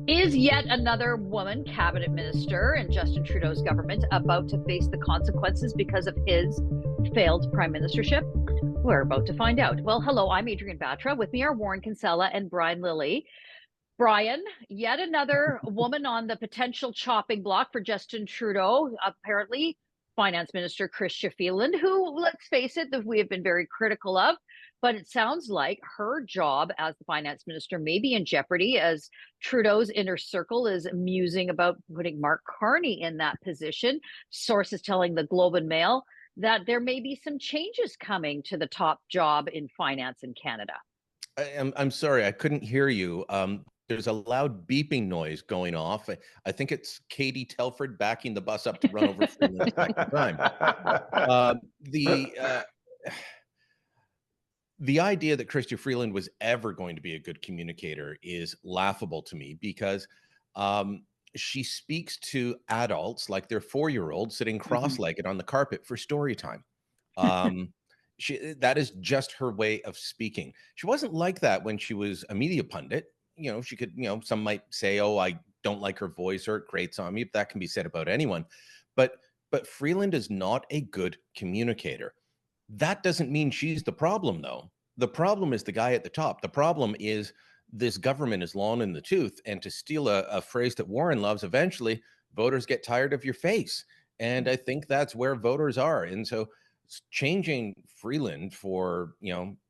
Is yet another woman cabinet minister in Justin Trudeau's government about to face the consequences because of his failed prime ministership? We're about to find out. Well, hello, I'm Adrienne Batra. With me are Warren Kinsella and Brian Lilley. Brian, yet another woman on the potential chopping block for Justin Trudeau, apparently Finance Minister Chrystia Freeland, who, let's face it, that we have been very critical of. But it sounds like her job as the finance minister may be in jeopardy as Trudeau's inner circle is musing about putting Mark Carney in that position. Sources telling the Globe and Mail that there may be some changes coming to the top job in finance in Canada. I'm sorry, I couldn't hear you. There's a loud beeping noise going off. I think it's Katie Telford backing the bus up to run over Freeland the second time. The idea that Chrystia Freeland was ever going to be a good communicator is laughable to me because she speaks to adults like they're 4-year-olds sitting cross-legged on the carpet for story time. That is just her way of speaking. She wasn't like that when she was a media pundit. She could, some might say, oh, I don't like her voice or it grates on me, but that can be said about anyone. But Freeland is not a good communicator. That doesn't mean she's the problem, though. The problem is the guy at the top. The problem is this government is long in the tooth. And to steal a phrase that Warren loves, eventually voters get tired of your face. And I think that's where voters are. And so changing Freeland for,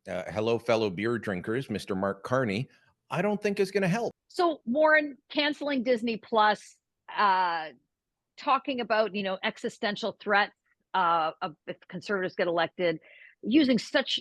hello, fellow beer drinkers, Mr. Mark Carney, I don't think is going to help. So Warren canceling Disney Plus, talking about, existential threats of if conservatives get elected, using such,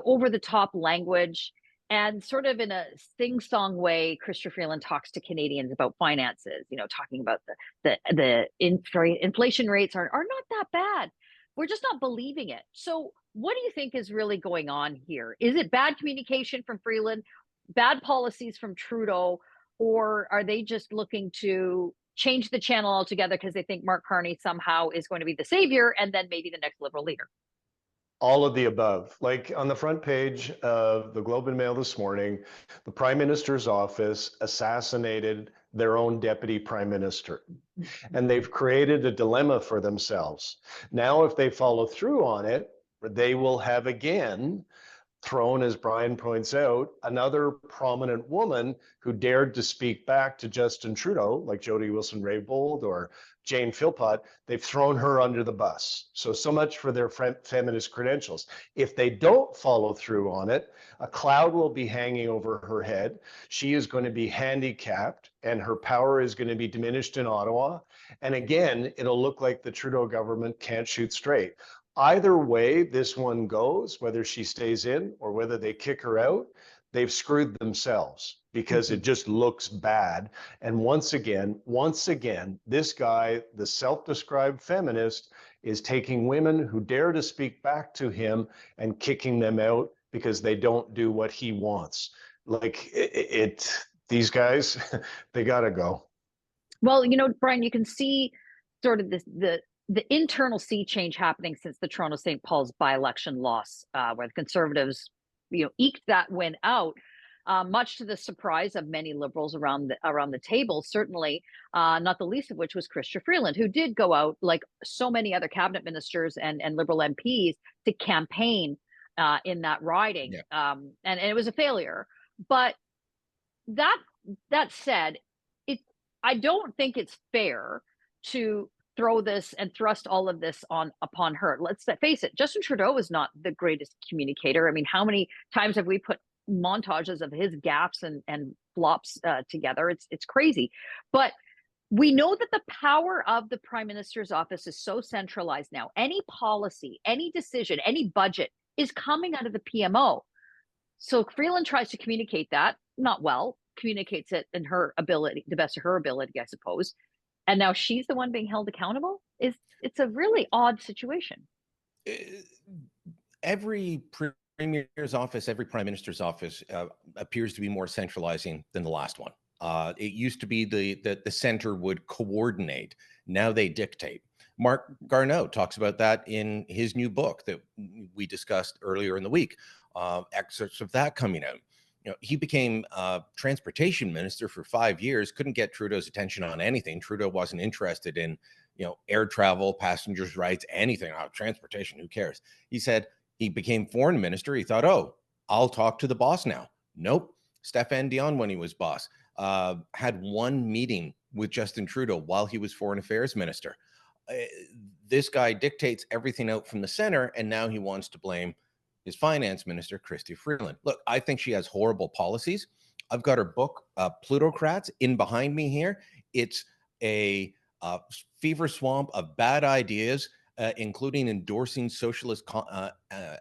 over the top language, and sort of in a sing-song way, Chrystia Freeland talks to Canadians about finances, talking about the inflation rates are not that bad. We're just not believing it. So what do you think is really going on here? Is it bad communication from Freeland, bad policies from Trudeau, or are they just looking to change the channel altogether because they think Mark Carney somehow is going to be the savior and then maybe the next Liberal leader? All of the above. Like on the front page of the Globe and Mail this morning, the Prime Minister's office assassinated their own deputy prime minister. And they've created a dilemma for themselves. Now, if they follow through on it, they will have again thrown, as Brian points out, another prominent woman who dared to speak back to Justin Trudeau, like Jody Wilson-Raybould or Jane Philpott. They've thrown her under the bus. So much for their feminist credentials. If they don't follow through on it, a cloud will be hanging over her head. She is going to be handicapped and her power is going to be diminished in Ottawa. And again, it'll look like the Trudeau government can't shoot straight. Either way this one goes, whether she stays in or whether they kick her out, they've screwed themselves because it just looks bad. And once again, this guy, the self-described feminist, is taking women who dare to speak back to him and kicking them out because they don't do what he wants. Like these guys, they gotta go. Well, Brian, you can see sort of the internal sea change happening since the Toronto St. Paul's by-election loss, where the Conservatives, eked that win out, much to the surprise of many Liberals around the table. Certainly, not the least of which was Chrystia Freeland, who did go out like so many other cabinet ministers and Liberal MPs to campaign in that riding, and it was a failure. But that said, I don't think it's fair to throw this and thrust all of this upon her. Let's face it, Justin Trudeau is not the greatest communicator. I mean, how many times have we put montages of his gaffes and flops together? It's crazy. But we know that the power of the Prime Minister's office is so centralized now. Any policy, any decision, any budget is coming out of the PMO. So Freeland tries to communicate that, not well, communicates it in her ability, the best of her ability, I suppose. And now she's the one being held accountable. It's a really odd situation. Every premier's office, every prime minister's office appears to be more centralizing than the last one. It used to be the center would coordinate. Now they dictate. Mark Carney talks about that in his new book that we discussed earlier in the week. Excerpts of that coming out. he became transportation minister for 5 years, couldn't get Trudeau's attention on anything. Trudeau wasn't interested in, air travel, passengers' rights, anything. Transportation, who cares? He said he became foreign minister. He thought, oh, I'll talk to the boss now. Nope. Stéphane Dion, when he was boss, had one meeting with Justin Trudeau while he was foreign affairs minister. This guy dictates everything out from the center, and now he wants to blame his finance minister, Chrystia Freeland. Look, I think she has horrible policies. I've got her book, Plutocrats, in behind me here. It's a fever swamp of bad ideas, including endorsing socialist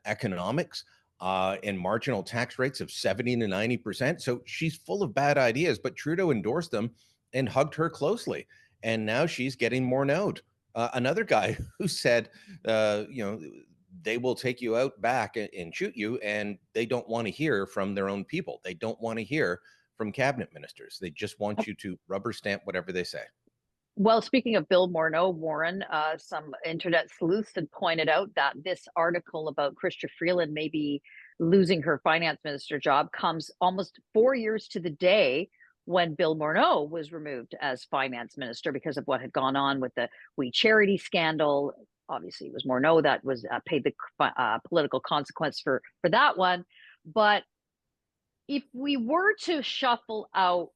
economics and marginal tax rates of 70 to 90%. So she's full of bad ideas, but Trudeau endorsed them and hugged her closely. And now she's getting more node. Another guy who said, they will take you out back and shoot you, and they don't want to hear from their own people. They don't want to hear from cabinet ministers. They just want you to rubber stamp whatever they say. Well, speaking of Bill Morneau, Warren, some internet sleuths had pointed out that this article about Chrystia Freeland maybe losing her finance minister job comes almost 4 years to the day when Bill Morneau was removed as finance minister because of what had gone on with the We Charity scandal. Obviously, it was Morneau that was paid the political consequence for that one. But if we were to shuffle out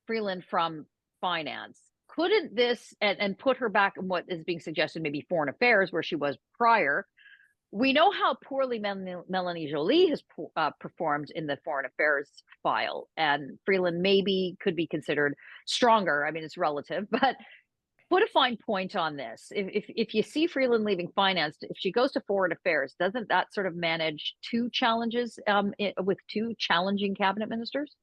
Freeland from finance, couldn't this and put her back in what is being suggested, maybe foreign affairs, where she was prior? We know how poorly Melanie Joly has performed in the foreign affairs file, and Freeland maybe could be considered stronger. I mean, it's relative, but put a fine point on this. If you see Freeland leaving finance, if she goes to foreign affairs, doesn't that sort of manage two challenges with two challenging cabinet ministers?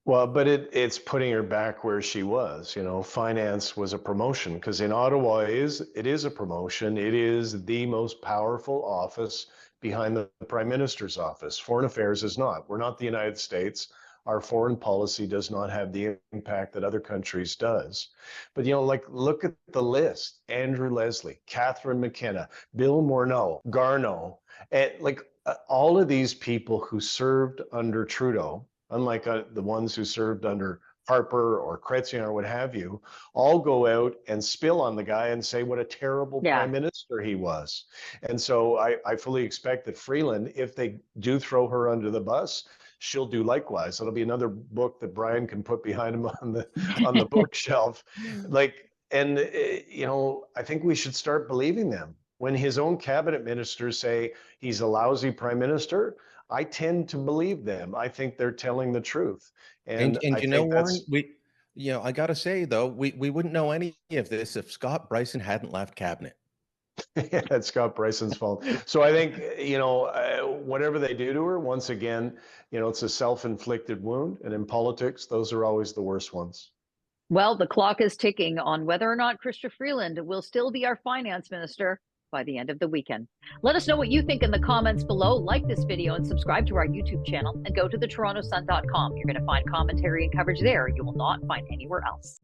Well, but it's putting her back where she was. Finance was a promotion, because in Ottawa it is a promotion. It is the most powerful office behind the Prime Minister's office. Foreign affairs is not. We're not the United States. Our foreign policy does not have the impact that other countries does. But, look at the list: Andrew Leslie, Catherine McKenna, Bill Morneau, Garneau, and all of these people who served under Trudeau, unlike the ones who served under Harper or Chrétien or what have you, all go out and spill on the guy and say what a terrible prime minister he was. And so I fully expect that Freeland, if they do throw her under the bus, she'll do likewise. It'll be another book that Brian can put behind him on the bookshelf. I think we should start believing them. When his own cabinet ministers say he's a lousy prime minister, I tend to believe them. I think they're telling the truth. And Warren, I got to say, though, we wouldn't know any of this if Scott Bryson hadn't left cabinet. Yeah, it's Scott Bryson's fault. So I think, whatever they do to her, once again, it's a self-inflicted wound. And in politics, those are always the worst ones. Well, the clock is ticking on whether or not Chrystia Freeland will still be our finance minister by the end of the weekend. Let us know what you think in the comments below. Like this video and subscribe to our YouTube channel, and go to thetorontosun.com. You're going to find commentary and coverage there you will not find anywhere else.